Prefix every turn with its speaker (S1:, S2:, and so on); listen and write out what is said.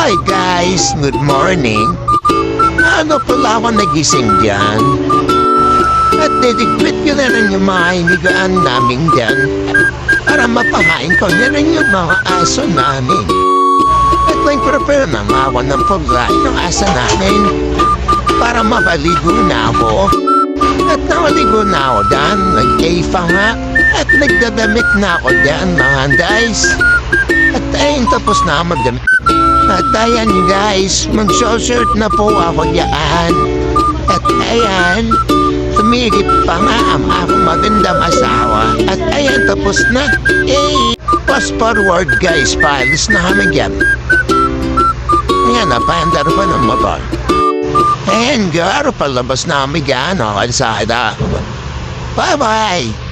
S1: Hi guys, good morning. Ano pala ako nagising dyan? At didigwit ko na rin yung mga hinigaan namin dyan para mapahain ko na rin yung mga aso namin. At nag-prepare na nga ako ng pagkain ng aso namin para mapaligo na ako. At nakaligo na ako dyan, nag-eifa nga at nagdadamit na ako dyan mga guys. At ayun, tapos na magdamit. At ayan guys, mag-shirt na po ako dyan. At ayan, tumigip pa nga ang aking magandang asawa. At ayan, tapos na. Fast forward guys, paalis na kami dyan. Ayan, napaandar pa ng motor. Ayan, garo, palabas na kami dyan, kalsada. Bye-bye!